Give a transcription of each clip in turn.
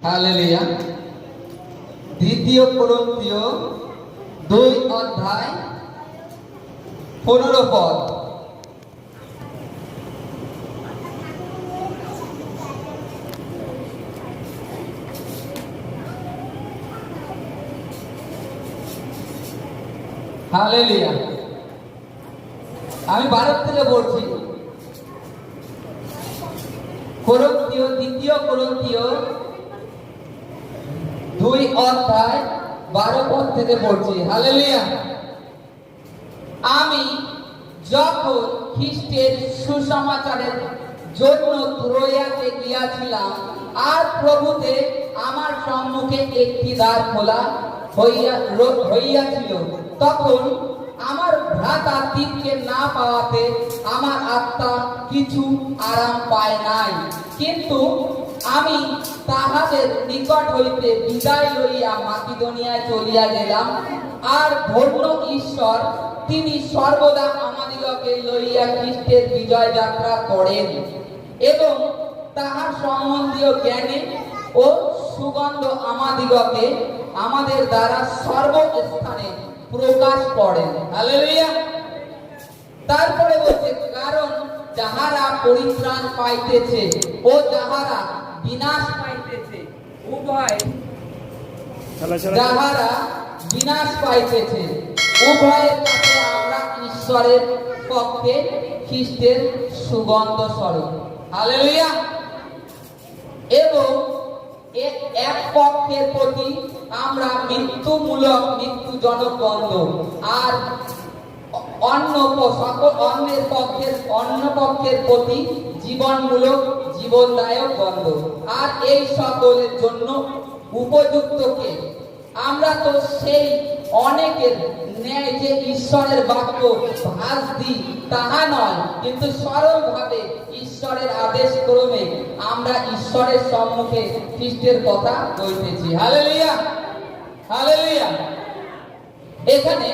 Hallelujah. দ্বিতীয় কোরিন্থীয় 2 অধ্যায় 15 পদ। হালেলুয়া। আমি 12 থেকে পড়ছি। দ্বিতীয় কোরিন্থীয় 2 অধ্যায় 12 পদ থেকে পড়ছি। হালেলুয়া। আমি যখন খ্রিস্টের সুসমাচারের জন্য ত্রোয়াতে গিয়াছিলাম, আর প্রভুতে আমার সম্মুখে একটি দ্বার খোলা হইয়াছিল, তখন আমার ভ্রাতা তীরকে না পাওয়াতে আমার আত্মা কিছু আরাম পায় নাই। কিন্তু আমি তাহাদের নিকট হইতে বিদায় লইয়া মাকিদনিয়ায় চলিয়া গেলাম। আর ধন্য ঈশ্বর, তিনি সর্বদা আমাদিগকে লইয়া খ্রিস্টের বিজয় যাত্রা করেন, এবং তাহার সম্বন্ধীয় জ্ঞানে ও সুগন্ধ আমাদিগকে আমাদের দ্বারা সর্বস্থানে প্রকাশ করেন। হালেলুয়া। তারপরে বলছে, কারণ যাহারা পরিত্রাণ পাইতেছে ও যাহারা বিনাশ পাইতেছে, উভয় যাহারা বিনাশ পাইতেছে, উভয়ের কাছে আমরা ঈশ্বরের পক্ষে খ্রিস্টের সুগন্ধ স্বরূপ। হালেলুয়া। এবং এক পক্ষের প্রতি আমরা মৃত্যুজনক গন্ধ, আর অন্য পক্ষের প্রতি জীবনমূলক জীবনদায়ক গন্ধ। আর এই সকলের জন্য উপযুক্তকে আমরা তো সেই অনেকের ন্যায় যে ঈশ্বরের বাক্য ভাষ দিই তাহা নয়, কিন্তু সরল ভাবে ঈশ্বরের আদেশ ক্রমে আমরা ঈশ্বরের সম্মুখে খ্রিস্টের কথা কইতেছি। হালেলুয়া। হালেলুয়া। এখানে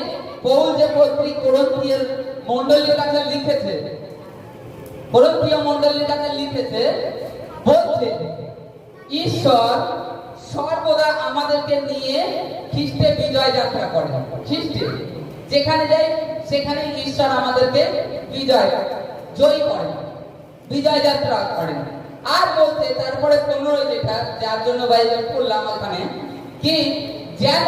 পৌল যে পত্রিকা কোরিন্থীয় মণ্ডলীর কাছে লিখেছে, কোরিন্থীয় মণ্ডলীর কাছে লিখেছে, বলছে ঈশ্বর সর্বদা আমাদেরকে নিয়ে খ্রিস্টে বিজয় যাত্রা করেন। খ্রিস্টে যেখানে যাই সেখানে ঈশ্বর আমাদেরকে জয়ী করেন, বিজয় যাত্রা করেন। আর বলতে তারপরে 15 যেটা, যার জন্য বাইবেল পড়লাম ওখানে, কি যেন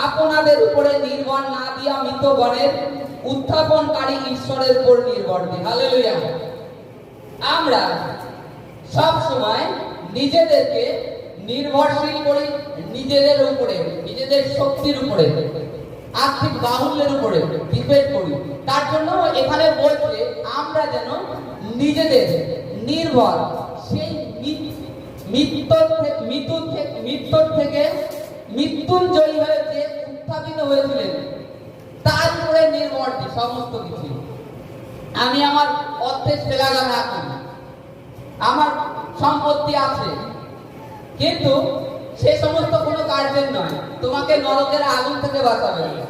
আপনাদের উপরে নির্ভর না দিয়া মৃতগণের উত্থাপনকারী ঈশ্বরের উপর নির্ভর দিই। হালেলুয়া। আমরা সব সময় নিজেদেরকে নির্ভরশীল করি নিজেদের উপরে, নিজেদের শক্তির উপরে, আর্থিক বাহুল্যের উপরে ডিপেন্ড করি। তার জন্য এখানে বলছে আমরা যেন নিজেদের নির্ভর সেই মৃত্যুর থেকে মৃত্যুঞ্জয়ী হয়ে যে উত্থাপিত হয়েছিলেন তার উপরে নির্ভর দিই সমস্ত কিছু। আমি আমার অর্থের সেলাগা না করি, আমার সম্পত্তি আছে, কিন্তু সে সমস্ত কোনো কার্যের নয়, তোমাকে নরকের আগুন থেকে বাঁচাবে না,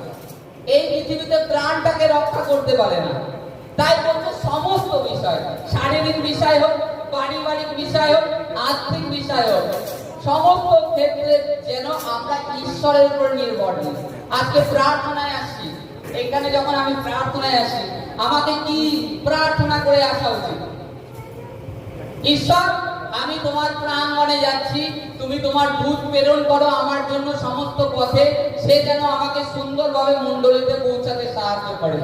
এই পৃথিবীতে প্রাণটাকে রক্ষা করতে পারে না। তাই বলছে সমস্ত বিষয়, শারীরিক বিষয় হোক, পারিবারিক বিষয় হোক, আর্থিক বিষয় হোক, সমস্ত ক্ষেত্রে যেন আমরা ঈশ্বরের উপর নির্ভর করি। আজকে প্রার্থনায় আসছি, এখানে যখন আমি প্রার্থনায় আসি, আমাকে কি প্রার্থনা করে আসা উচিত? ঈশ্বর, আমি তোমার প্রাঙ্গণে যাচ্ছি, তুমি তোমার দূত প্রেরণ করো আমার জন্য সমস্ত পথে, সে যেন আমাকে সুন্দরভাবে মণ্ডলীতে পৌঁছাতে সাহায্য করে।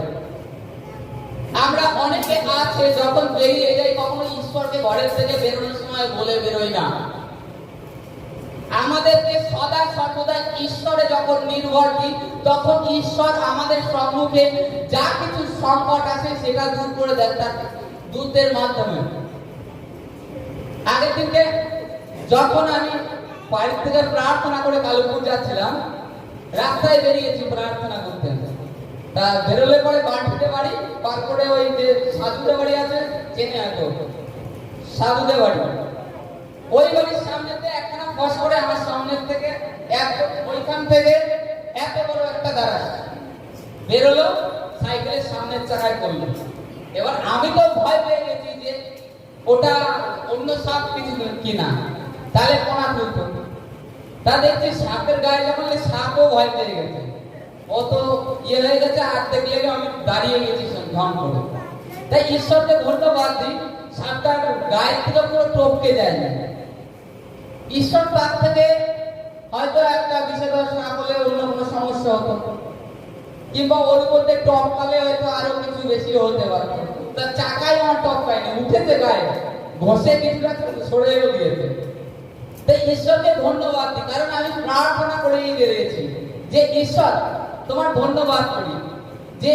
আমরা অনেকে আছে যখন বেরিয়ে যাই, কখনো ঈশ্বরকে ঘরের থেকে বেরোনোর সময় বলে বেরোই না। আমাদেরকে সদা সর্বদা ঈশ্বরে যখন নির্ভর দিই, তখন ঈশ্বর আমাদের সম্মুখে যা কিছু সংকট আছে সেটা দূর করে দেন তার দূতের মাধ্যমে। আগের দিনকে যখন আমি বাড়ি থেকে প্রার্থনা করে কালীপুর যাচ্ছিলাম, রাস্তায় বেরিয়েছি প্রার্থনা করতে। তা বেরোলে পরে বাঁটতে বাড়ি পার করে ওই যে সাধুদের বাড়ি আছে, চেনে হয়তো সাধুদের বাড়ি, ওই বাড়ির সামনেতে একখানা বস করে আমার সামনের থেকে ওইখান থেকে এত বড় একটা দাঁড়া বেরোলো, সাইকেলের সামনের চাকায় পড়লো। এবার আমি তো ভয় পেয়ে গেছি যে ওটা অন্য সব কিছু কিনা। তাহলে কোনা তুলতো। তা দেখছি সাপের গায়ে যখন সাপও ভয় পেয়ে গেছে, অত ইয়ে হয়ে গেছে, আর দেখলে আমি দাঁড়িয়ে গেছি ঢং করে। তাই ঈশ্বরকে ধন্যবাদ দিই, সাপটার গায়ের থেকে পুরো টপকে যায়নি। ঈশ্বর তার থেকে হয়তো একটা বিষয়দোষ না বলে অন্য কোনো সমস্যা হতো, কিংবা ওর মধ্যে টপকালে হয়তো আরো কিছু বেশি হতে পারত। তার চাকায় আমার টপকায়নি, উঠেছে গায়ে, ঘষে কিছুটা সরেও গিয়েছে। তাই ঈশ্বরকে ধন্যবাদ দিই, কারণ আমি প্রার্থনা করেই বেরিয়েছি যে ঈশ্বর তোমার ধন্যবাদ করি যে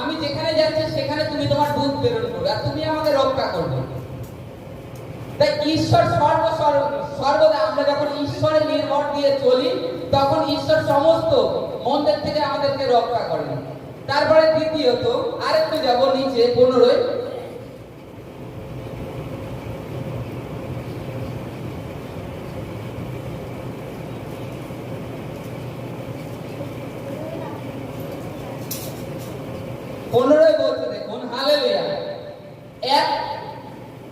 আমি যেখানে যাচ্ছি সেখানে তুমি তোমার দুধ প্রেরণ করো আর তুমি আমাকে রক্ষা করবে। তাই ঈশ্বর সর্বদা আমরা যখন ঈশ্বরের নির্ভর দিয়ে চলি, তখন ঈশ্বর সমস্ত মন্দের থেকে আমাদেরকে রক্ষা করেন। তারপরে দ্বিতীয়ত আরেকটু যাব নিচে 15। বলছে দেখুন, হালেলুয়া।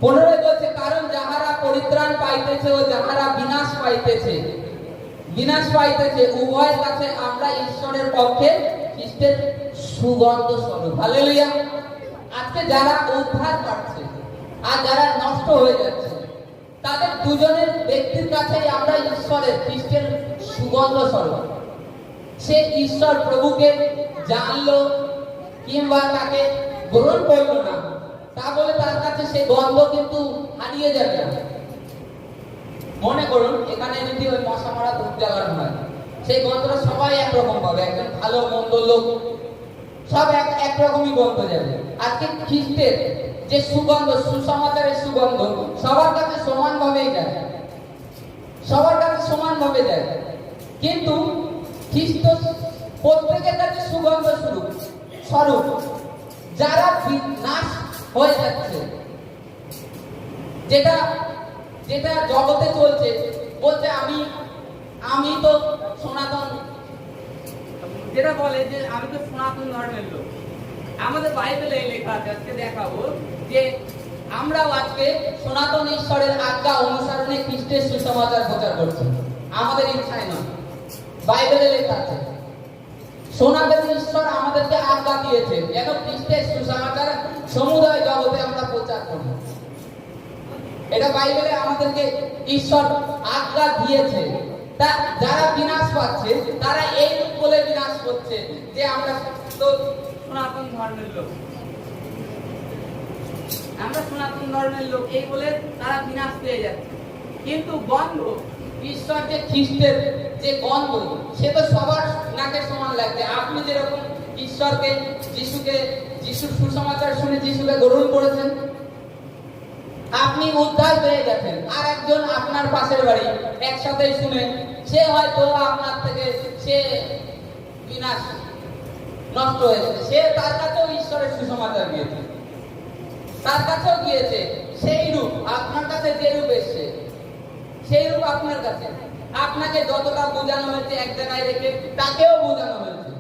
15 বলছে, কারণ যাহারা পরিত্রাণ পাইতেছে ও যাহারা বিনাশ পাইতেছে উভয়ের কাছে আমরা ঈশ্বরের পক্ষে খ্রিস্টের সুগন্ধ স্বরূপ। হালেলুয়া। আজকে যারা উদ্ধার পাচ্ছে আর যারা নষ্ট হয়ে যাচ্ছে, তাদের দুজনের ব্যক্তির কাছেই আমরা ঈশ্বরের খ্রিস্টের সুগন্ধ স্বরূপ। সে ঈশ্বর প্রভুকে জানলো কিংবা তাকে গ্রহণ করলো না, তা বলে তার কাছে সেই গন্ধ কিন্তু হারিয়ে যাবে না। মনে করুন এখানে যদি ওই মশা মারা ধূপ জ্বালানো হয়, সেই গন্ধটা সবাই একরকম পাবে, একজন ভালো মন্দ লোক সব একরকমই গন্ধ যাবে। আজকে খ্রিস্টের যে সুগন্ধ, সুসমাচারের সুগন্ধ সবার কাছে সমানভাবেই যায়, কিন্তু খ্রিস্ট প্রত্যেকের কাছে সুগন্ধ স্বরূপ। যারা নাশ হয়ে যাচ্ছে, যেটা জগতে চলছে, বলছে আমি তো সনাতন, যেটা বলে যে আমি তো সনাতন ধর্মের লোক। আমাদের বাইবেলে লেখা আছে, আজকে দেখাবো যে আমরাও আজকে সনাতন ঈশ্বরের আজ্ঞা অনুসরণে খ্রিস্টের সুসমাচার প্রচার করছি, আমাদের ইচ্ছায় নয়। বাইবেলে লেখা আছে সনাতন ঈশ্বর আমাদেরকে আজ্ঞা দিয়েছে যেন খ্রিস্টের সুসমাচার সমুদায় জগতে আমরা প্রচার করি। এটা বাইবেলে আমাদেরকে ঈশ্বর আজ্ঞা দিয়েছে। তা যারা বিনাশ পাচ্ছে তারা এই বলে বিনাশ করছে যে আমরা তো সনাতন ধর্মের লোক, এই বলে তারা বিনাশ পেয়ে যাচ্ছে। কিন্তু গন্ধ, ঈশ্বর যে খ্রিস্টের যে গন্ধ, সে তো সবার নাকে সমান লাগছে। আপনি যেরকম ঈশ্বরকে যিশুর সুসমাচার শুনে যিশুকে গ্রহণ করেছেন, আপনি উদ্ধার পেয়ে গেছেন। আর একজন আপনার পাশের বাড়ি একসাথে শুনে সে হয়তো আপনার থেকে সে বিনাশ নষ্ট হয়েছে, সে তার কাছেও ঈশ্বরের সুসমাচার গিয়েছে, তার কাছেও গিয়েছে। সেই রূপ আপনার কাছে যে রূপ এসছে, সেই রূপ আপনার কাছে। আপনাকে যতটা বোঝানো হয়েছে এক জায়গায় রেখে তাকেও বোঝানো হয়েছে,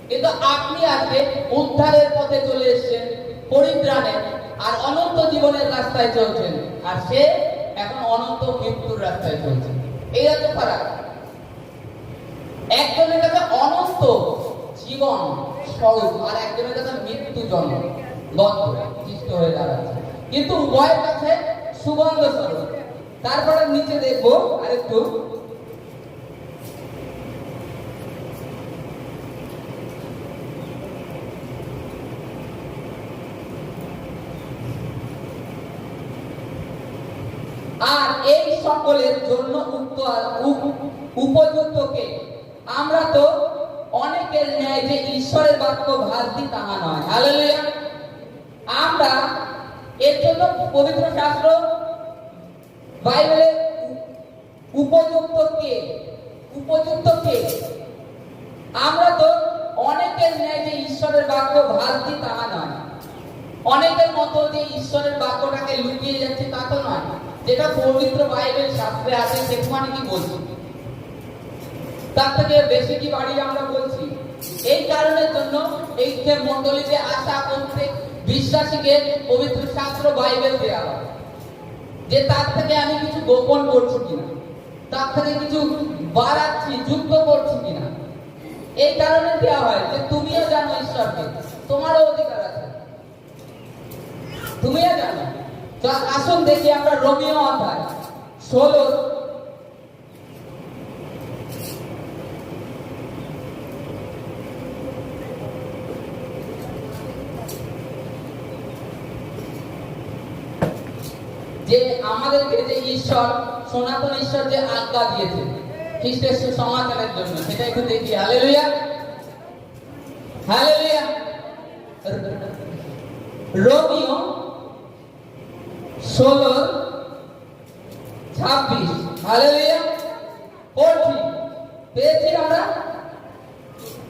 কিন্তু আপনি আজকে উদ্ধারের পথে চলে এসেছেন, পরিত্রাণের আর অনন্ত জীবনের রাস্তায় চলছেন, আর সে এখন অনন্ত মৃত্যুর রাস্তায় চলছে। এই হচ্ছে ফারাক। একজনের কাছে অনন্ত জীবন স্বরূপ আর একজনের কাছে মৃত্যু জন্ম গন্ধ সৃষ্ট হয়ে দাঁড়াচ্ছে, কিন্তু উভয়ের কাছে সুগন্ধ স্বরূপ। তারপরে নিচে দেখবো আরেকটু, আর এই সকলের জন্য উপযুক্ত কে? আমরা তো অনেকের ন্যায় যে ঈশ্বরের বাক্য ভাস দিই তাহা নয়। হালেলুয়া। আমরা এর জন্য পবিত্র শাস্ত্র বাইবেলে উপযুক্ত কে? আমরা তো অনেকের ন্যায় যে ঈশ্বরের বাক্য ভাস দিই তাহা নয়। অনেকের মতো যে ঈশ্বরের বাক্যটাকে লুকিয়ে যাচ্ছে তা তো নয়। যেটা পবিত্র বাইবেল শাস্ত্রে আছে সেটুকু আমি কি বলছি, তার থেকে বেশি কি বাড়ি আমরা বলছি। এই কারণের জন্য এই যে মণ্ডলীতে আসা প্রত্যেক বিশ্বাসীকে পবিত্র শাস্ত্র বাইবেল দেওয়া হয়। যে তার থেকে আমি কিছু গোপন করছি কিনা, তার থেকে কিছু বাড়াচ্ছি, যুক্ত করছি কিনা। এই কারণে দেওয়া হয় যে তুমিও জানো ঈশ্বরকে, তোমারও অধিকার আছে, তুমিও জানো। তো আসুন দেখি আমরা রোমীয় অধ্যায় 16 যে আমাদেরকে যে ঈশ্বর, সনাতন ঈশ্বর যে আজ্ঞা দিয়েছে খ্রিস্টের সুসমাচারের জন্য, সেটা একটু দেখি। Hallelujah, hallelujah. রোমীয় 16:26, হালেলুয়া। পড়ছি, পেয়েছি আমরা,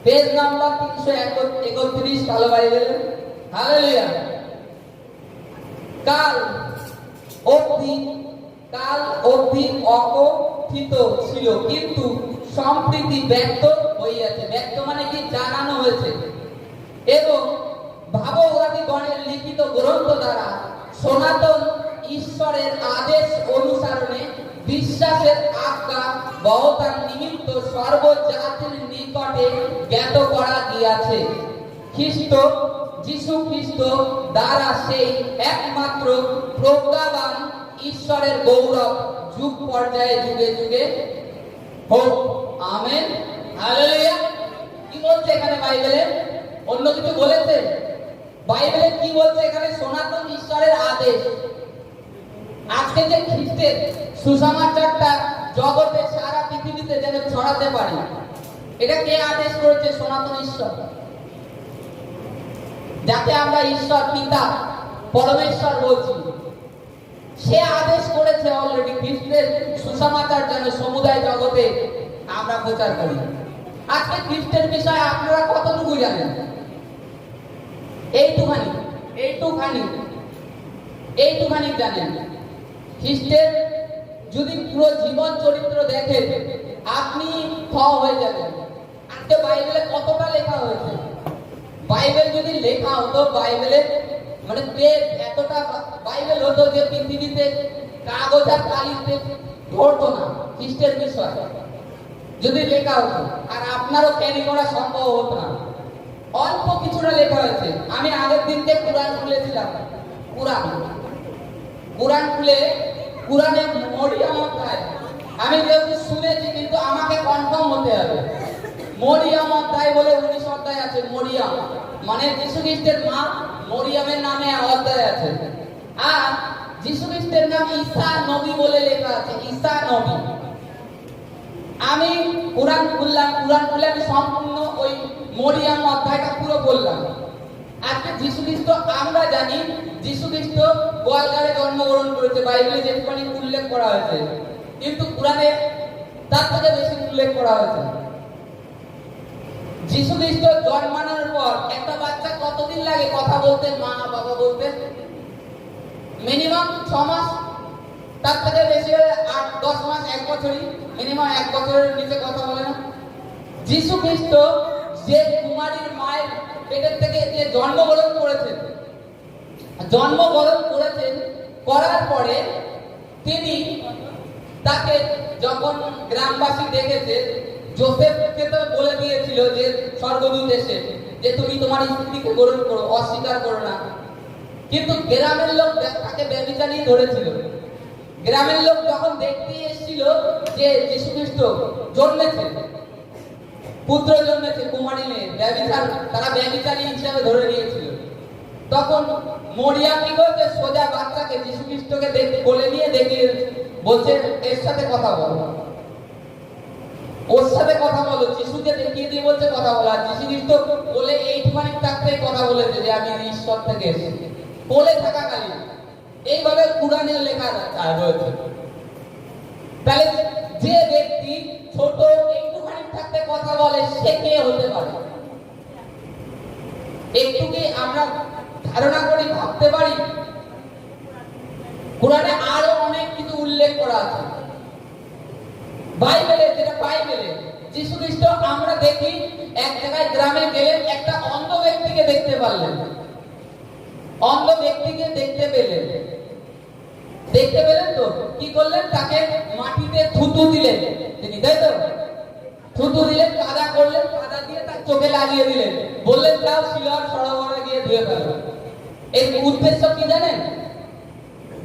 পেজ নাম্বার 331 কালো বাইবেলে। হালেলুয়া। কাল অবধি অকথিত ছিল, কিন্তু সম্প্রতি ব্যক্ত হইয়াছে। ব্যক্ত মানে কি? জানানো হয়েছে। এবং ভাববাদীগণের লিখিত গ্রন্থ দ্বারা সনাতন ঈশ্বরের আদেশ অনুসারণে বিশ্বাসের আজ্ঞা বহতার নিমিত্ত সর্বজাতির নিকটে জ্ঞাত করা গিয়াছে। যীশু খ্রিস্ট দ্বারা সেই একমাত্র প্রজ্ঞাবান ঈশ্বরের গৌরব যুগ পর্যায়ে যুগে যুগে হোক। Amen, hallelujah. কি বলছে এখানে বাইবেলে? অন্য কিছু বলেছে? বাইবেলে কি বলছে এখানে? সনাতন ঈশ্বরের আদেশ। আজকে যে খ্রিস্টের সুসমাচারটা জগতে সারা পৃথিবীতে যেন ছড়াতে পারে, এটা কে আদেশ করেছে? সনাতন ঈশ্বর। যাকে আমরা ঈশ্বর পিতা পরমেশ্বর বলছি, সে আদেশ করেছে অলরেডি খ্রিস্টের সুসমাচার যেন সমুদায় জগতে আমরা প্রচার করি। আজকে খ্রিস্টের বিষয়ে আপনারা কতটুকু জানেন? এইটুখানি জানেন। খ্রিস্টের যদি পুরো জীবন চরিত্র দেখেন, আপনি হয়ে যাবেন। আজকে বাইবেলে কতটা লেখা হয়েছে? বাইবেল যদি লেখা হতো, বাইবেলে মানে এতটা বাইবেল হতো যে পৃথিবীতে কাগজ আর কালিতে ধরতো না খ্রিস্টের বিষয়, যদি লেখা হতো। আর আপনারও ক্যারি করা সম্ভব হতো না। অল্প কিছুটা লেখা হয়েছে। আমি আগের দিনকে কুরআন খুলেছিলাম। কুরআন খুলে কুরআনে মরিয়ম অধ্যায়, আমি যেহেতু শুনেছি, কিন্তু আমাকে কনফার্ম হতে হবে। মরিয়ম অধ্যায় বলে 19 অধ্যায় আছে। মরিয়ম মানে যীশু খ্রিস্টের মা, মরিয়মের নামে অধ্যায় আছে। আর যীশু খ্রিস্টের নাম ঈসা নবী বলে লেখা আছে, ঈসা নবী। আমি কুরআন খুললাম, কুরআন খুলে আমি সম্পূর্ণ ওই মরিয়ম অধ্যায়টা পুরো বললাম। আজকে যীশু খ্রিস্ট, আমরা জানি যীশু খ্রিস্ট গোয়ালঘরে জন্মগ্রহণ করেছে, বাইবেলে যেটুকুনি উল্লেখ করা হয়েছে, কিন্তু কুরআনে তার থেকে বেশি উল্লেখ করা হয়েছে। যীশু খ্রিস্ট জন্মানোর পর একটা বাচ্চা কতদিন লাগে কথা বলতে, মা বাবা বলতে? মিনিমাম 6 মাস, তার থেকে বেশি 8-10 মাস, 1 বছরই, মিনিমাম 1 বছরের নিচে কথা বলে না। যীশু খ্রিস্ট যে কুমারীর মায়ের পেটের থেকে যে জন্মগ্রহণ করেছেন, করার পরে তিনি তাকে যখন গ্রামবাসী দেখেছে, যোসেফকে তো বলে দিয়েছিল যে স্বর্গদূত এসে যে তুমি তোমার স্ত্রীকে গ্রহণ করো, অস্বীকার করো না। কিন্তু গ্রামের লোক তাকে ব্যভিচারী ধরেছিল। গ্রামের লোক যখন দেখতে এসেছিল যে যীশু খ্রিস্ট জন্মেছে, পুত্র জন্মেছে, কুমারী মেয়ে, তারা ব্যভিচারী হিসাবে ধরে নিয়েছিল। তখন মরিয়াম কি করছে? সোজা বাচ্চাকে যীশু খ্রিস্টকে বলে নিয়ে দেখিয়ে বলছে, এর সাথে কথা বলো, ওর সাথে কথা বলো। যিশুকে দেখিয়ে দিয়ে বলছে কথা বলো। আর যীশু খ্রিস্ট বলে এইটুখানি থাকতেই কথা বলেছে যে আমি ঈশ্বর থেকে এসেছি, বলে থাকাকালীন। এইভাবে কুরআনে লেখা রয়েছে। তাহলে যে ব্যক্তি ছোট একটুখানি থাকতে কথা বলে, সে কে হতে পারে? একটু কি আমরা ধারণা করি, ভাবতে পারি? কুরআনে আরো অনেক কিছু উল্লেখ করা আছে। বাইবেলে যীশু খ্রিস্ট আমরা দেখি এক জায়গায় গ্রামে গেলেন, একটা অন্ধ ব্যক্তিকে দেখতে পারলেন, অন্ধ ব্যক্তিকে দেখতে পেলেন। দেখতে পেলেন তো কি করলেন? তাকে মাটিতে থুতু দিলেন তিনি, তাই তো? থুতু দিলেন, কাদা করলেন, কাদা দিয়ে তার চোখে লাগিয়ে দিলেন, বললেন যাও শিলর সরোবরে গিয়ে ধুয়ে ফেলো। এর উদ্দেশ্য কি জানেন?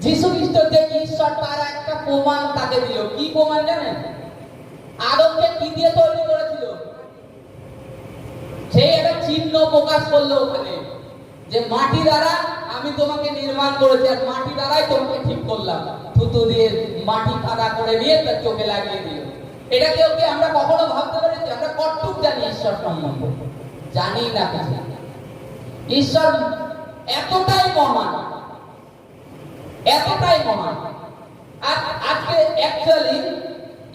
যিশু খ্রিস্ট যে ঈশ্বর তার একটা প্রমাণ তাকে দিল। কি প্রমাণ জানেন? আদমকে কি দিয়ে তৈরি করেছিল? সেই একটা চিহ্ন প্রকাশ করলো ওখানে, যে মাটি দ্বারা আমি তোমাকে নির্মাণ করেছি, আর মাটি দ্বারাই তোমাকে ঠিক করলাম। থুতু দিয়ে মাটি কাদা করে নিয়ে তার চোখে লাগিয়ে দিল। এটা কেউ কি আমরা কখনো ভাবতে পেরেছি? আমরা কতটুকু জানি ঈশ্বর সম্বন্ধে? জানি না কিছু। ঈশ্বর এতটাই মহান, এতটাই মহান। আর আজকে অ্যাকচুয়ালি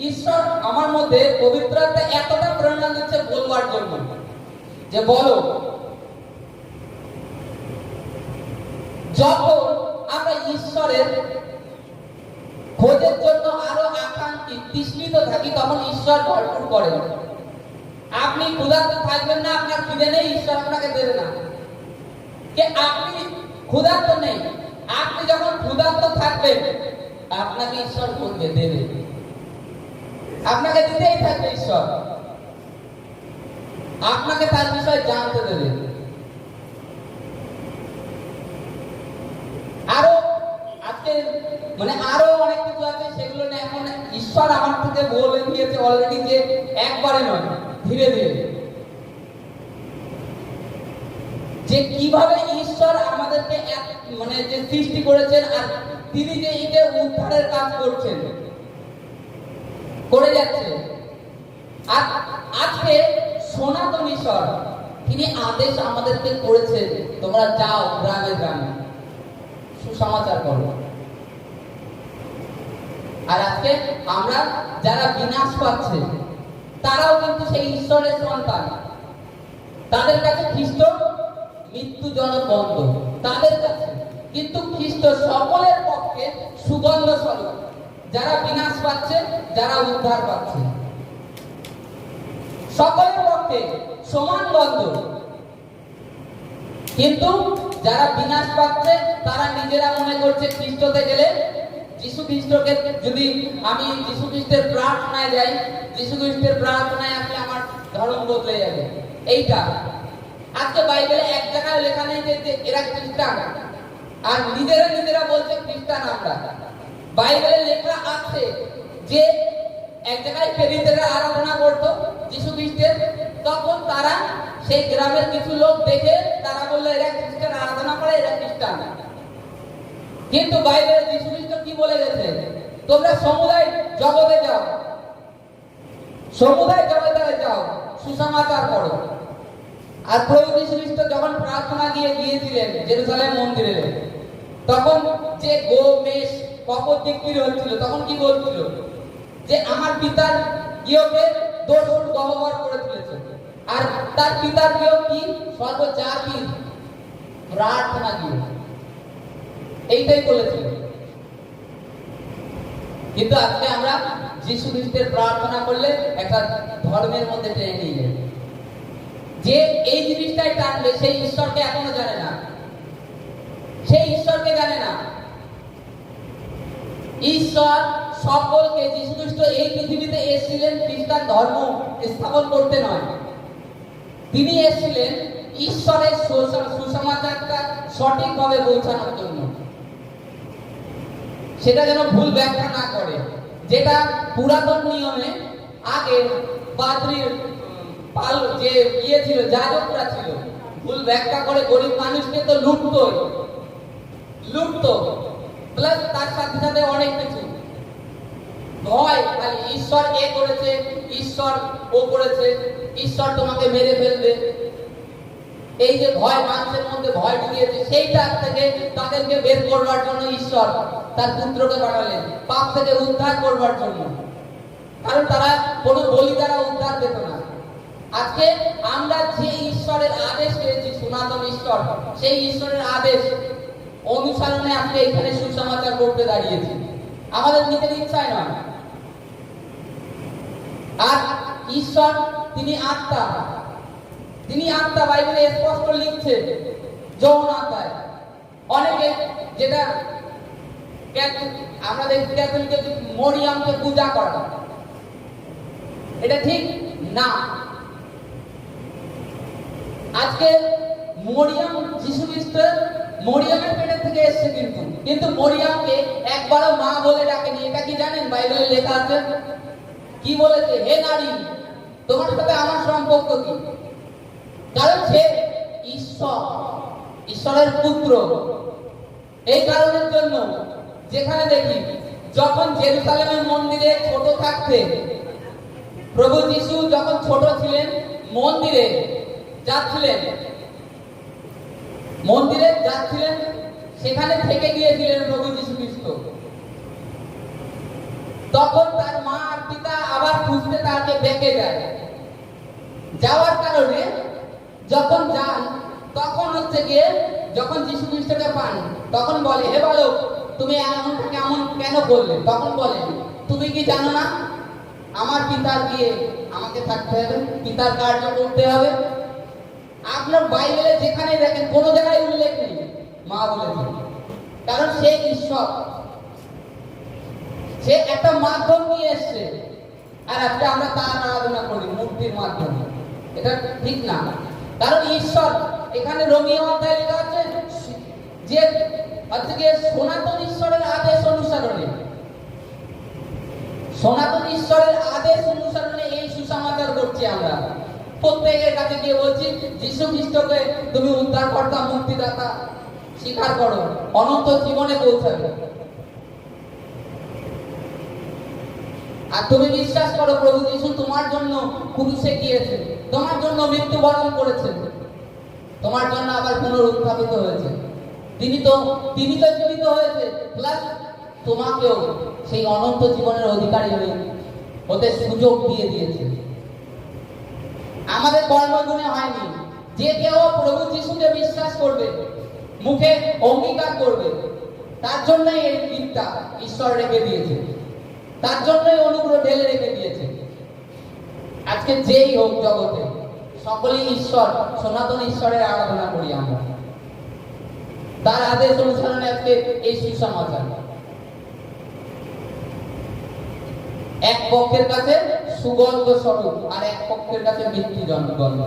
ঈশ্বর আমার মধ্যে পবিত্র আত্মা এতটা প্রেরণা দিচ্ছে বলবার জন্য, যে বলো, যখন আমরা ঈশ্বরের খোঁজের জন্য আরো আকাঙ্ক্ষিত তৃষ্ণিত থাকি, তখন ঈশ্বর ভরপুর করেন। আপনি ক্ষুধার্ত থাকবেন না, আপনার খিদে নেই, ঈশ্বর আপনাকে দেবে না। কে আপনি ক্ষুধার্ত নেই, আপনি যখন ক্ষুধার্ত থাকবেন আপনাকে ঈশ্বর করবে, দেবে, আপনাকে দিতেই থাকবে ঈশ্বর, আপনাকে তার বিষয়ে জানতে দেবে। আরো আজকে আরো অনেক কিছু আছে, সেগুলো নিয়ে এখন ঈশ্বর আমার থেকে বলে দিয়েছে অলরেডি, যে একবারে নয়, ধীরে ধীরে, যে কিভাবে ঈশ্বর আমাদেরকে যে সৃষ্টি করেছেন, আর তিনি যে এই উদ্ধারের কাজ করছেন, করে যাচ্ছে। আর আজকে সনাতন ঈশ্বর তিনি আদেশ আমাদেরকে করেছেন, তোমরা যাও গ্রামে গ্রামে সুসমাচার করো। আর আজকে আমরা যারা বিনাশ পাচ্ছে, তারাও কিন্তু সেই ঈশ্বরের সন্তান। তাদের কাছে খ্রিস্ট মৃত্যুজনক গন্ধ, তাদের কাছে কিন্তু খ্রিস্ট সকলের পক্ষে সুগন্ধ স্বরূপ। যারা বিনাশ পাচ্ছে, যারা উদ্ধার পাচ্ছে, সকলের পক্ষে সমান গন্ধ। কিন্তু যারা বিনাশ পাচ্ছে, তারা নিজেরা মনে করছে খ্রিস্টতে গেলে, যিশু খ্রিস্টকে যদি আমি যিশু খ্রিস্টের প্রার্থনায় যাই, যিশু খ্রিস্টের প্রার্থনায় আসলে আমার ধর্ম বদলে যাবে। এইটা আজকে বাইবেলে এক জায়গায় লেখা নেই যে এরা খ্রিস্টান, আর নিজেরা বলছে খ্রিস্টান আমরা। বাইবেলে লেখা আছে যে এক জায়গায় ফেরিস্তারা আরাধনা করত যিশু খ্রিস্টের, তখন তারা সেই গ্রামের কিছু লোক দেখে তারা বললো এরা খ্রিস্টান আরাধনা করে, এরা খ্রিস্টান। কিন্তু বাইবেলে যিশু খ্রিস্ট কি বলে গেছে? তোমরা সমুদায় জগতে যাও, সমুদায় জগতে যাও, সুসমাচার করো। আর প্রভু যিশু খ্রিস্ট যখন প্রার্থনা গিয়েছিলেন জেরুজালেম মন্দিরে, তখন যে গো মেষ কপর বিক্রি হচ্ছিল, তখন কি বলছিল? যে আমার পিতার গৃহকে দোষর গহ্বর করে তুলেছে, আর তার পিতার গৃহ কি? সর্বজাতির প্রার্থনা গৃহ। এইটাই বলেছিল। কিন্তু আজকে আমরা যিশু খ্রিস্টের প্রার্থনা করলে একটা ধর্মের মধ্যে টেনে নিয়ে যাই, যে এই জিনিসটাই টানবে, সেই ঈশ্বরকে এখনো জানে না, সেই ঈশ্বরকে জানে না। ঈশ্বর সকলকে, যিশু খ্রিস্ট এই পৃথিবীতে এসেছিলেন খ্রিস্টান ধর্ম স্থাপন করতে নয়, তিনি এসেছিলেন ঈশ্বরের সুসমাচারটা সঠিকভাবে পৌঁছানোর জন্য। সেটা যেন ভুল ব্যাখ্যা না করে, যেটা পুরাতন নিয়মে আগে পাদ্রীর পাল যে ছিল, যাজকরা ছিল, ভুল ব্যাখ্যা করে গরিব মানুষকে তো লুটতো, প্লাস তার সাথে সাথে অনেক কিছু ভয়, খালি ঈশ্বর এ করেছে, ঈশ্বর ও করেছে, ঈশ্বর তোমাকে মেরে ফেলবে, এই যে ভয় মানুষের মধ্যে ভয় ঢুকিয়েছে, সেইটা থেকে তাদেরকে বের করবার জন্য ঈশ্বর তার পুত্রকে পাঠালেন, পাপ থেকে উদ্ধার করবার জন্য। কারণ তারা কোনো বলি দ্বারা উদ্ধার পেত না। আজকে আমরা যে ঈশ্বরের আদেশ পেয়েছি, সনাতন ঈশ্বর, সেই ঈশ্বরের আদেশ অনুসরণে আজকে এখানে সুসমাচার করতে দাঁড়িয়েছি, আমাদের নিজের ইচ্ছায় নয়। আর ঈশ্বর তিনি আত্মা, তিনি আত্মা, বাইবেলে স্পষ্ট লিখছে যৌন আত্মায়। অনেকে যেটা আমরা দেখি ক্যাথলিকের মরিয়ামকে পূজা করা, এটা ঠিক না। আজকে মরিয়াম যিশু খ্রিস্টের মরিয়ামের পেটের থেকে এসেছে, কিন্তু মরিয়ামকে একবারও মা বলে ডাকেনি। এটা কি জানেন? বাইবেলে লেখা আছে কি বলেছে? হে নারী, তোমার সাথে আমার সম্পর্ক কি? কারণ সে ঈশ্বরের পুত্র। এই কারণের জন্য যেখানে দেখি যখন জেরুসালেমের মন্দিরে ছোট থাকতে প্রভু যিশু যখন ছোট ছিলেন, মন্দিরে যাচ্ছিলেন, সেখানে থেকে গিয়েছিলেন প্রভু যিশু খ্রিস্ট। তখন তার মা আর পিতা আবার খুঁজতে তাকে ডেকে যায়। যাওয়ার কারণে যখন যান, তখন হচ্ছে গিয়ে যখন যিশু খ্রিস্টকে পান, তখন বলে, হে বালক, তুমি এমনটা কেমন কেন করলে? তখন বলে, তুমি কি জানো না আমার পিতার গিয়ে আমাকে থাকতে হবে, পিতার কার্য করতে হবে? আপনার বাইবেলে যেখানে দেখেন কোন জায়গায় উল্লেখ নেই মা বলেছে, কারণ সে ঈশ্বর, সে একটা মাধ্যম নিয়ে এসছে। আর আজকে আমরা তার আরাধনা করি মূর্তির মাধ্যমে, এটা ঠিক না। কারণ ঈশ্বর, এখানে রোমীয় অধ্যায়ে লেখা আছে যে হচ্ছে গিয়ে সনাতন ঈশ্বরের আদেশ অনুসরণে, সনাতন ঈশ্বরের আদেশ অনুসরণে এই সুসমাচার করছি আমরা। প্রত্যেকের কাছে গিয়ে বলছি, যিশু খ্রিস্টকে তুমি উদ্ধারকর্তা, মুক্তিদাতা স্বীকার করো, অনন্ত জীবনে পৌঁছাবে। আর তুমি বিশ্বাস করো প্রভু যিশু তোমার জন্য ক্রুশে গিয়েছে, তোমার জন্য মৃত্যুবরণ করেছেন, তোমার জন্য আবার পুনরুত্থাপিত হয়েছে। তিনি তো জীবিত হয়েছে, প্লাস তোমাকেও সেই অনন্ত জীবনের অধিকারী হতে সুযোগ দিয়ে দিয়েছে। আমাদের কর্মগুণে হয়নি। যে কেউ প্রভু যিশুকে বিশ্বাস করবে, মুখে অঙ্গীকার করবে, তার জন্যই এই গীতটা ঈশ্বর রেখে দিয়েছে, তার জন্যই অনুগ্রহ ঢেলে রেখে দিয়েছে। আজকে যেই হোক জগতে, সকলেই ঈশ্বর, সনাতন ঈশ্বরের আরাধনা করি আমরা, তার আদেশ অনুসরণে আজকে এই সুসমাচার। এক পক্ষের কাছে সুগন্ধ স্বরূপ, আর এক পক্ষের কাছে মৃত্যুজনক গন্ধ,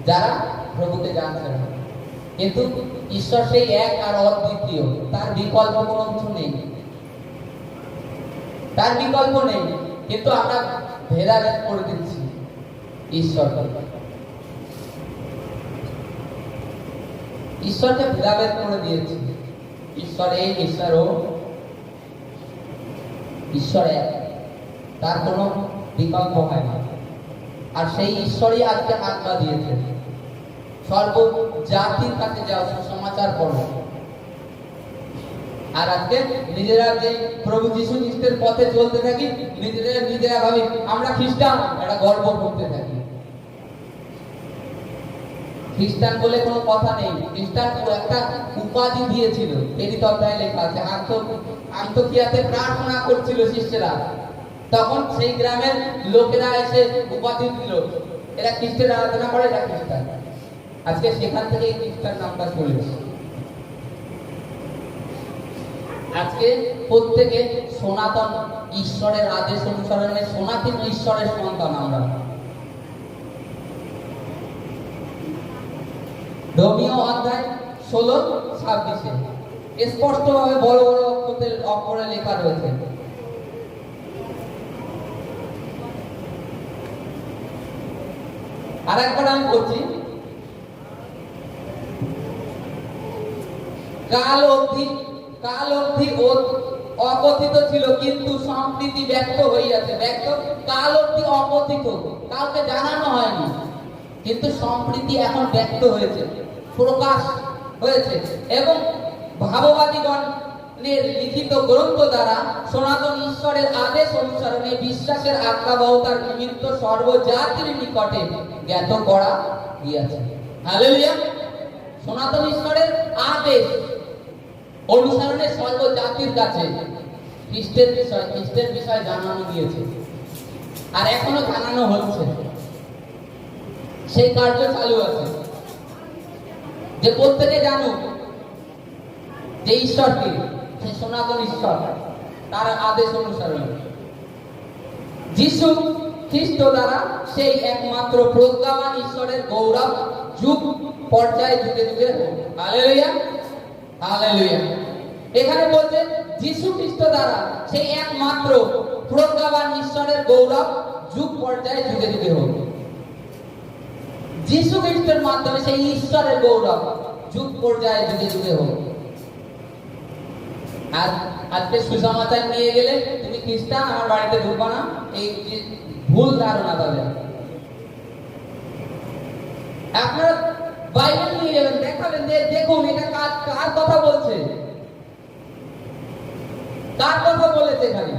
যারা প্রভুকে জানছে না। কিন্তু ঈশ্বর সেই এক আর অদ্বিতীয়, তার বিকল্প কোনো কিছু নেই, তার বিকল্প নেই। কিন্তু আমরা ভেদাভেদ করে দিচ্ছি ঈশ্বরকে ভেদাভেদ করে দিয়েছি। ঈশ্বর এই, ঈশ্বর ও, ঈশ্বর এক, তার কোনো বিকল্প হয় না। আর সেই ঈশ্বরই আজকে আজ্ঞা দিয়েছে, সর্ব জাতির কাছে যাও, সুসমাচার করো। আর আজকে নিজেরা যে প্রভু যিশু খ্রিস্টের পথে চলতে থাকি, নিজেরা ভাবি আমরা খ্রিস্টান, একটা গর্ব করতে থাকি। খ্রিস্টান বলে কোনো কথা নেই। খ্রিস্টান একটা উপাধি দিয়েছিল, এটি অধ্যায়ে লেখা আছে। আন্তোকিয়াতে প্রার্থনা করছিল শিষ্যেরা, তখন সেই গ্রামের লোকেরা এসে উপাধি দিল, এরা খ্রিস্টের আরাধনা করে, এরা খ্রিস্টান। আজকে সেখান থেকে এই খ্রিস্টান নামটা চলেছে। আজকে প্রত্যেকে সনাতন ঈশ্বরের আদেশ অনুসরণে সনাতন ঈশ্বরের সন্তান আমরা। রোমীয় অধ্যায় 16-26 স্পষ্ট ভাবে বড় বড় অক্ষরে লেখা রয়েছে। আর একবার আমি বলছি, কাল অবধি অকথিত ছিল, কিন্তু সম্প্রীতি ব্যক্ত হইয়াছে। কাল অবধি অকথিত, কাউকে জানানো হয়নি, কিন্তু সম্প্রীতি এখন ব্যক্ত হয়েছে, প্রকাশ হয়েছে। এবং ভাববাদীগণের লিখিত গ্রন্থ দ্বারা সনাতন ঈশ্বরের আদেশ অনুসরণে বিশ্বাসের আজ্ঞাবহতার নিমিত্ত সর্বজাতির নিকটে জ্ঞাত করা গিয়াছে। হালেলুয়া! সনাতন ঈশ্বরের আদেশ অনুসরণে সর্বজাতির কাছে খ্রিস্টের বিষয় জানানো গিয়েছে, আর এখনো জানানো হচ্ছে। সেই কার্য চালু আছে যে প্রত্যেকে জানুক যে ঈশ্বর কি, সে সনাতন ঈশ্বর, তার আদেশ অনুসারে যিশু খ্রিস্ট দ্বারা সেই একমাত্র প্রজ্ঞাবান ঈশ্বরের গৌরব যুগ পর্যায়ে যুগে যুগে হোক। Hallelujah, hallelujah. এখানে বলছে যিশু খ্রিস্ট দ্বারা সেই একমাত্র প্রজ্ঞাবান ঈশ্বরের গৌরব যুগ পর্যায়ে যুগে যুগে হোক। যিশু খ্রিস্টের মাধ্যমে সেই ঈশ্বরের গৌরব যুগ পর্যায়ে যুগে যুগে হোক। আর আজকে সুসমাচার নিয়ে গেলে তুমি খ্রিস্টান, আমার বাড়িতে ঢুকবা না, এই ভুল ধারণা তাদের। আপনারা বাইবেল নিয়ে যাবেন, দেখাবেন যে দেখুন এটা কার কথা বলছে, কার কথা বলেছে। এখানে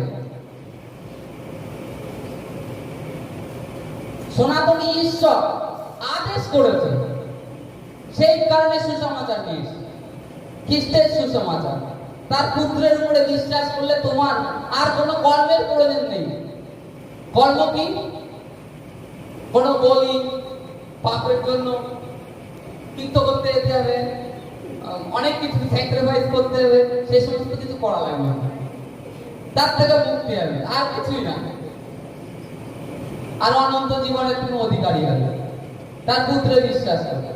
সনাতনী ঈশ্বর আদেশ করেছে, সেই কারণে সুসমাচার নিয়েছে, খ্রিস্টের সুসমাচার। তার পুত্রের উপরে বিশ্বাস করলে তোমার আর কোনো কর্মের প্রয়োজন নেই। কর্ম কি? কোনো বলি, পাপের জন্য কৃত্য করতে যেতে হবে, অনেক কিছু স্যাক্রিফাইস করতে হবে, সে সমস্ত কিছু করা লাগবে না। তার থেকে মুক্তি হবে, আর কিছুই না। আর অনন্ত জীবনের তুমি অধিকারী হবে তার পুত্রে বিশ্বাস করে।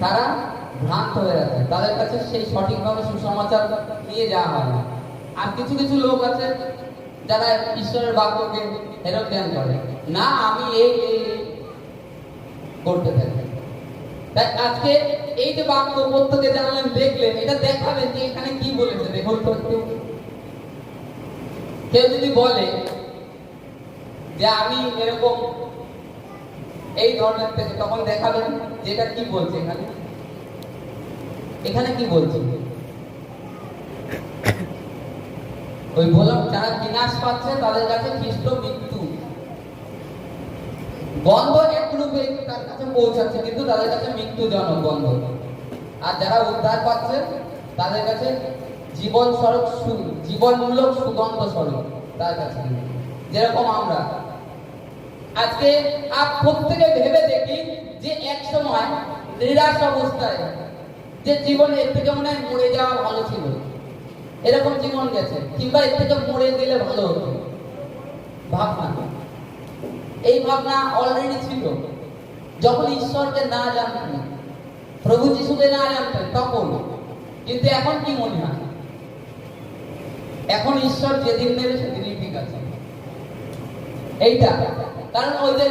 তারা ভ্রান্ত হয়ে আছে, তাদের কাছে সেই সঠিকভাবে সুসমাচার নিয়ে যাওয়া হয় না। আর কিছু কিছু লোক আছে যারা ঈশ্বরের বাক্যকে হেরজ্ঞান করে, না আমি এই করতে থাকি। তাই আজকে এই যে বাক্য প্রত্যেকে জানলেন, দেখলেন, এটা দেখাবেন যে এখানে কি বলেছে। দেখুন তো একটু, কেউ যদি বলে যে আমি এরকম এই ধরনের থেকে, তখন দেখাবেন যেটা কি বলছে। এখানে এখানে কি বলছে? ওই বললাম যারা বিনাশ পাচ্ছে তাদের কাছে খ্রিস্ট মৃত্যু গন্ধ এক রূপে তার কাছে পৌঁছাচ্ছে, কিন্তু তাদের কাছে মৃত্যুজনক গন্ধ। আর যারা উদ্ধার পাচ্ছে তাদের কাছে জীবন স্বরূপ, জীবনমূলক সুগন্ধ স্বরূপ তার কাছে। যেরকম আমরা আজকে প্রত্যেকে ভেবে দেখি যে এক সময় নিরাশ অবস্থায় যে জীবন, এর থেকে মনে হয় মরে যাওয়া ভালো ছিল, এরকম জীবন গেছে, কিংবা এর থেকে মরে গেলে ভালো হতো ভাবনা। এই ভাবনা অলরেডি ছিল যখন ঈশ্বরকে না জানতেন, প্রভু যিশুকে না জানতেন তখন। কিন্তু এখন কি মনে হয়? এখন ঈশ্বর যেদিন নেবে সেদিনই ঠিক আছে। এইটা কারণ ওই যে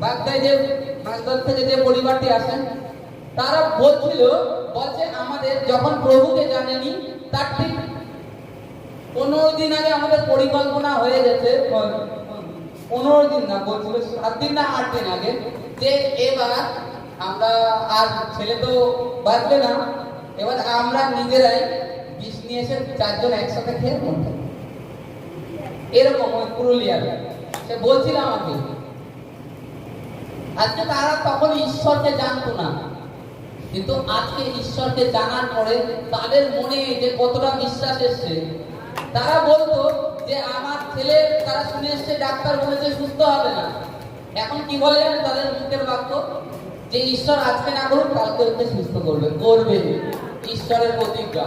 বাগদায় যে বাগদাদ থেকে যে পরিবারটি আসেন, তারা বলছে আমাদের যখন প্রভুকে জানেনি তার ঠিক 15 দিন আগে আমাদের পরিকল্পনা হয়ে গেছে, 15 দিন না, বলছিল 7 দিন না 8 দিন আগে, যে এবার আমরা আর ছেলে তো বাঁচবে না, এবার আমরা নিজেরাই বিষ নিয়ে এসে 4 জন একসাথে খেয়ে মরবো। এরকম ওই পুরুলিয়ার সে বলছিল আমাকে। আজকে তারা তখন ঈশ্বরকে জানতো না, কিন্তু আজকে ঈশ্বরকে জানার পরে তাদের মনে যে কতটা বিশ্বাস এসছে। তারা বলতো যে আমার ছেলে, তারা শুনে এসছে ডাক্তার বলেছে সুস্থ হবে না, এখন কি বলে জানেন তাদের মুখের বাক্য? যে ঈশ্বর আজকে না করুন কালকে ওকে সুস্থ করবে। ঈশ্বরের প্রতিজ্ঞা।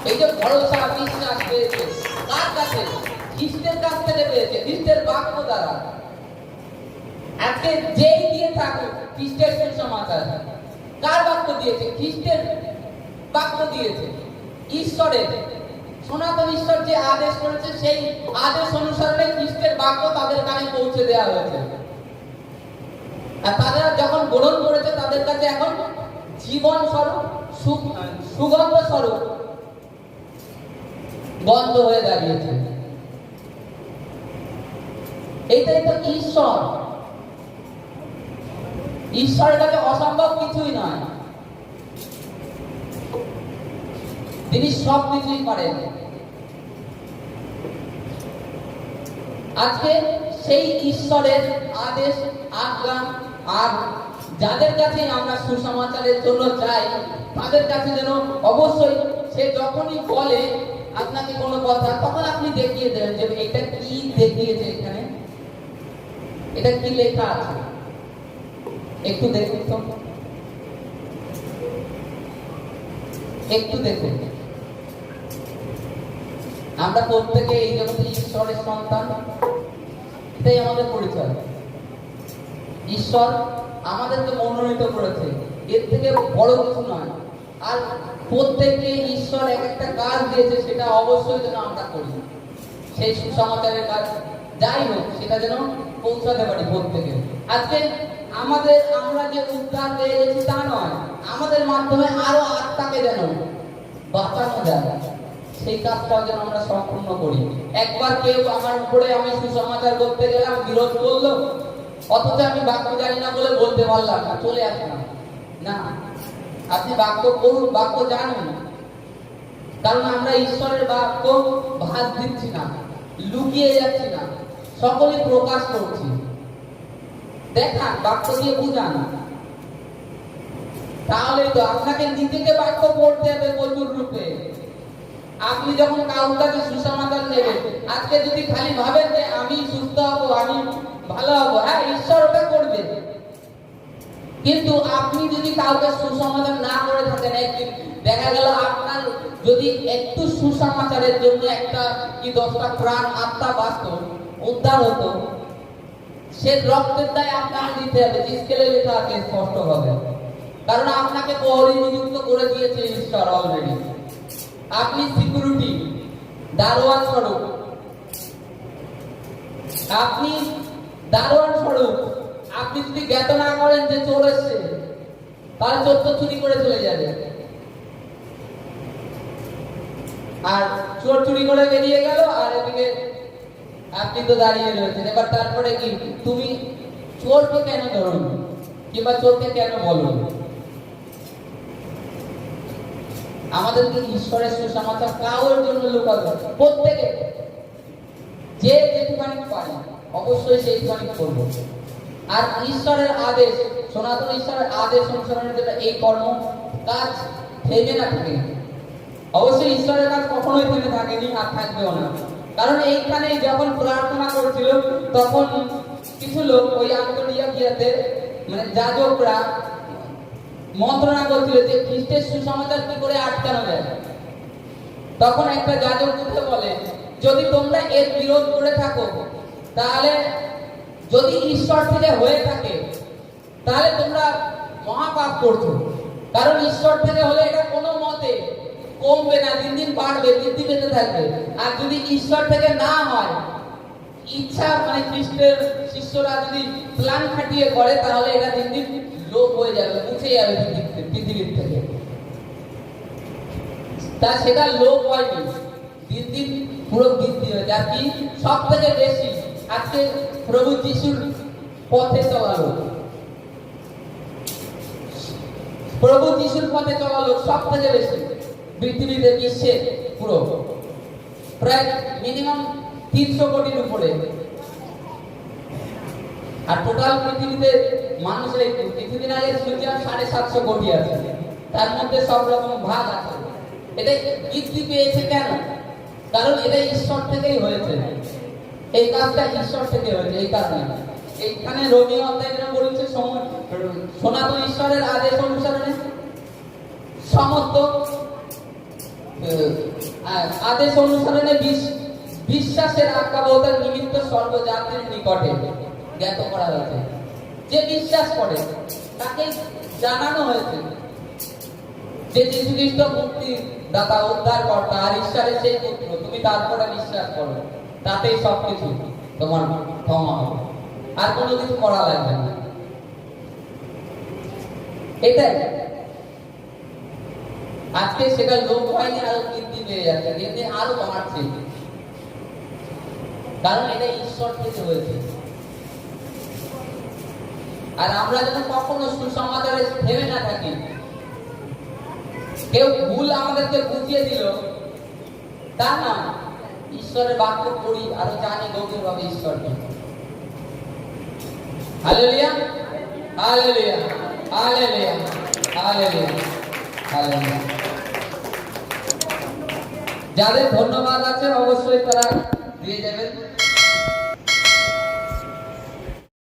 এই যে ভরসা, বিশ্বাস পেয়েছে কার কাছে? খ্রিস্টের কাছ থেকে পেয়েছে, খ্রিস্টের বাক্য দ্বারা। আজকে যেই দিয়ে থাকুক খ্রিস্টের সুসমাচার, কার বাক্য দিয়েছে? খ্রিস্টের বাক্য দিয়েছে, ঈশ্বরের। সনাতন ঈশ্বর যে আদেশ করেছে সেই আদেশ অনুসারে খ্রিস্টের বাক্য তাদের কানে পৌঁছে দেওয়া হয়েছে। আর তারা যখন গ্রহণ করেছে তাদের কাছে এখন জীবন স্বরূপ, সুগন্ধ স্বরূপ গন্ধ হয়ে দাঁড়িয়েছে। এইটাই তো ঈশ্বর। ঈশ্বরের কাছে অসম্ভব কিছুই নয়, তিনি সব কিছুই পারেন। আজকে সেই ঈশ্বরের আদেশ, আজ্ঞা, আর যাদের কাছে আমরা সুসমাচারের জন্য যাই তাদের কাছে যেন অবশ্যই সে যখনই বলে আপনাকে কোনো কথা, তখন আপনি দেখিয়ে দেন যে এটা কি দেখিয়েছে, এখানে এটা কি লেখা আছে, একটু দেখুন তো। একটু দেখুন, আমরা প্রত্যেকে এই জগতে ঈশ্বরের সন্তান, এটাই আমাদের পরিচয়। ঈশ্বর আমাদেরকে মনোনীত করেছে, এর থেকে বড় কিছু নয়। আর প্রত্যেককে ঈশ্বর এক একটা কাজ দিয়েছে, সেটা অবশ্যই যেন আমরা করি। সেই সুসমাচারের কাজ যাই হোক, সেটা যেন পৌঁছাতে পারি প্রত্যেকে। আজকে আমরা যে উদ্ধার পেয়ে গেছি তা নয়, আমাদের মাধ্যমে আরো আত্মাকে যেন বাঁচানো যায়, সেই কাজটাও যেন আমরা সম্পূর্ণ করি। একবার কেউ আমার উপরে, আমি সুসমাচার করতে গেলাম, বিরোধ করলো, অথচ আমি বাক্য জানি না বলে বলতে পারলাম না, চলে আসলাম না। আপনি বাক্য করুন, বাক্য জানুন, কারণ আমরা ঈশ্বরের বাক্য ভাগ দিচ্ছি না, লুকিয়ে যাচ্ছি না, সকলে প্রকাশ করছি। দেখান, বাক্য দিয়ে বুঝান, তাহলে তো আপনাকে নিজেকে বাক্য পড়তে হবে প্রচুর রূপে। আপনি যখন কারোর কাছে সুসমাচার নেবেন, আজকে যদি খালি ভাবেন যে আমি সুস্থ হব, আমি ভালো হব, হ্যাঁ ঈশ্বর ওটা করবে, কিন্তু আপনি যদি কাউকে সুসমাচার না করে থাকেন, একদিন দেখা গেল আপনার যদি একটু সুসমাচারের জন্য একটা কি 10টা প্রাণ আত্মা বাঁচত, উদ্ধার হতো, সে রক্তের দায় আপনাকে দিতে হবে। স্কেলে লেখা আছে স্পষ্ট হবে, কারণ আপনাকে প্রহরী নিযুক্ত করে দিয়েছে ঈশ্বর অলরেডি। আপনি সিকিউরিটি, দারোয়ান স্বরূপ, আপনি দারোয়ান স্বরূপ। আপনি যদি জ্ঞাত না করেন যে চোর এসছে, তাহলে চোর তো চুরি করে চলে যাবে, আর চোর চুরি করে বেরিয়ে গেল, আর এদিকে আপনি তো দাঁড়িয়ে রয়েছেন। এবার তারপরে কি তুমি চোরকে কেন ধরুন, কিংবা চোরকে কেন বলুন? আমাদেরকে ঈশ্বরের সুসমাচার কারোর জন্য লুকাবে, প্রত্যেকে যে যেটুখানি পারে অবশ্যই সেইটুখানি করবো। আর ঈশ্বরের আদেশ, সনাতন ঈশ্বরের আদেশ অনুসরণের যেটা এই কর্ম কাজ থেমে না থাকে। অবশ্যই ঈশ্বরের কাজ কখনোই থেমে থাকেনি, আর থাকবেও না। কারণ এইখানে যখন প্রার্থনা করেছিল, তখন কিছু লোক ওই আন্তরিয়াতে মানে যাজকরা মন্ত্রণা করছিল যে খ্রিস্টের সুসমাচার কি করে আটকানো যায়। তখন একটা যাজক উঠে বলে, যদি তোমরা এর বিরোধ করে থাকো, তাহলে যদি ঈশ্বর থেকে হয়ে থাকে, তাহলে তোমরা মহাপাপ করছো। কারণ ঈশ্বর থেকে হলে এটা কোনো মতে কমবে না, দিন দিন বাড়বে, বৃদ্ধি পেতে থাকবে। আর যদি ঈশ্বর থেকে না হয়, ইচ্ছা মানে খ্রিস্টের শিষ্যরা যদি প্ল্যান খাটিয়ে করে, তাহলে এটা দিন দিন লোপ হয়ে যাবে, মুছে যাবে পৃথিবীর থেকে। তা সেটা লোপ হয়নি, দিন দিন পুরো বৃদ্ধি হয়ে যায়। কি সব থেকে বেশি আজকে প্রভু যিশুর পথে চলা লোক, প্রভু যিশুর পথে চলা লোক সব থেকে বেশি পৃথিবীতে, বিশ্বে পুরো প্রায় মিনিমাম 300 কোটির উপরে। আর টোটাল পৃথিবীতে মানুষের পৃথিবীর আগে শুনছিলাম 750 কোটি আছে, তার মধ্যে সব রকম ভাগ আছে। এটা বৃদ্ধি পেয়েছে কেন? কারণ এটা ঈশ্বর থেকেই হয়েছে, এই কাজটা ঈশ্বর থেকে হয়েছে। এই কারণে এইখানে রোমীয় অধ্যায় যেন বলেছে, সনাতন ঈশ্বরের আদেশ অনুসারে সমস্ত আদেশ অনুসরণে বিশ্বাসের আজ্ঞাবহতার নিমিত্ত সর্বজাতির নিকটে জ্ঞাত করা হয়েছে। যে বিশ্বাস করে তাকে জানানো হয়েছে যে যীশু খ্রিস্ট মুক্তি দাতা, উদ্ধার কর্তা আর ঈশ্বরের সেই পুত্র। তুমি তারপরে বিশ্বাস করো, তাতেই সবকিছু তোমার ক্ষমা হবে, আর কোনো কিছু করা লাগবে না। এটাই আজকে সেটা লোক হয়নি, আরো বৃদ্ধি পেয়ে যাচ্ছে, দিন দিন আরো বাড়ছে, কারণ এটা ঈশ্বর থেকে হয়েছে। আর আমরা যেন কখনো সুসমাচারে থেমে না থাকি। কেউ ভুল আমাদেরকে বুঝিয়ে দিল তা না, ঈশ্বরের বাক্য পড়ি, আরো জানি গভীরভাবে ঈশ্বরকে। Hallelujah, hallelujah, hallelujah, hallelujah, hallelujah. যাদের ধন্যবাদ আছে অবশ্যই তারা দিয়ে যাবেন।